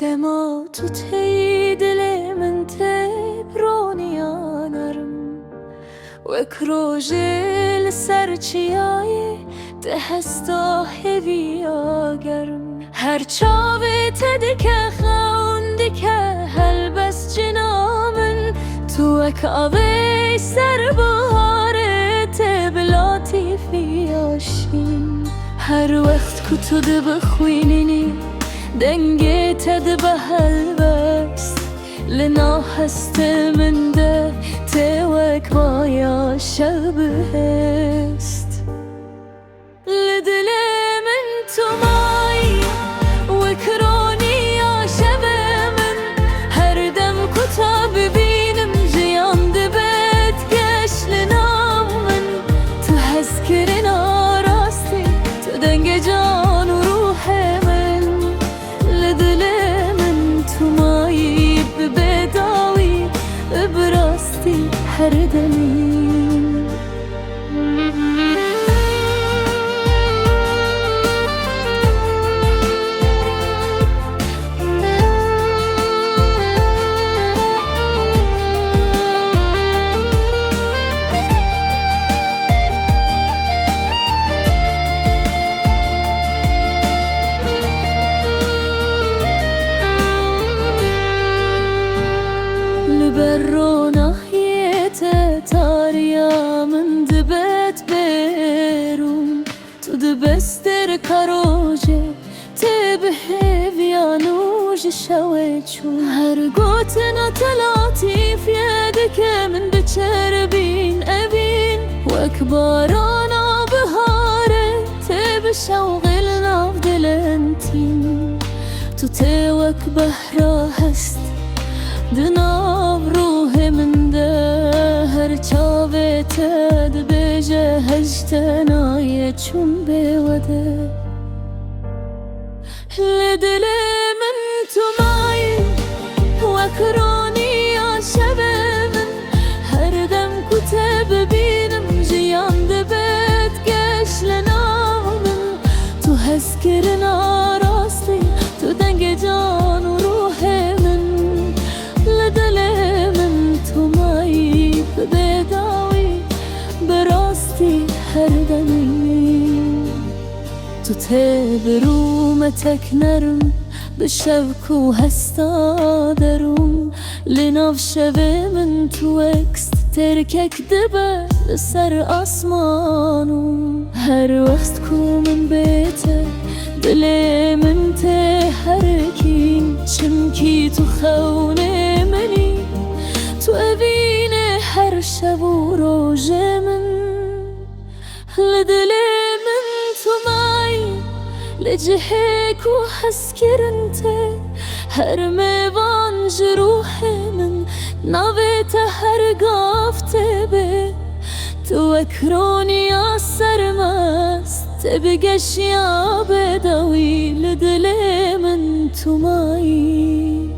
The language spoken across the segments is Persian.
گما تو تی دل من تبرونیا نرم وکروژل سرچیای ده هستا هویا گرم هر چاوی تدکه خوندی که هل بس جنامن تو اکاوی سر بهاره تبلاتی فیاشین هر وقت کتو ده بخوینینی دنگی تد به هلبست لنا هست من ده توک بایا شب هست لدل من تو مای وکرانی یا شب من هر دم کتا ببینم جیان ده بد گش لنا من تو هست کرنا راستی تو دنگ جان و روح من لدل من تو مایی بداوی براستی هر دمی برو ناحیت تاریا من دبت بیرون تو دبستر کاروجه تبه ویانوج شوی چون هر گوتنا تلاتیف یده که من بچر بین ابین وکبارانا بهاره تب شوقل ناف دلنتین تو توک بهرا هست دناب روح من ده هر چاوه تد بجه هجتنای چون بیوده لدل من تو مای وکرانی یا شب من هر دم کته ببینم جیان ده بد گش لنا من تو هست کرنا راستی تو دنگ جان و روح من لدل من تو مایی بداوی براستی هر دمی تو تبروم تک نرم به شبکو هستا درم لناف شب من تو اکست ترکک دبه سر آسمانم هر وقت کو من بیته دل من تحرکی چمکی تو خونه منی تو اوین هر شب و روز من لدل من تو مای لجهکو حس کرنته هر میوان جروح من نویت هر گافته به تو اکرونی سرمست تبگش یا بداوی لدل من تو مایی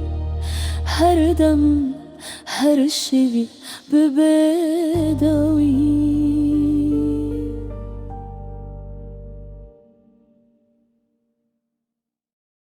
هر دم هر شبی ببداوی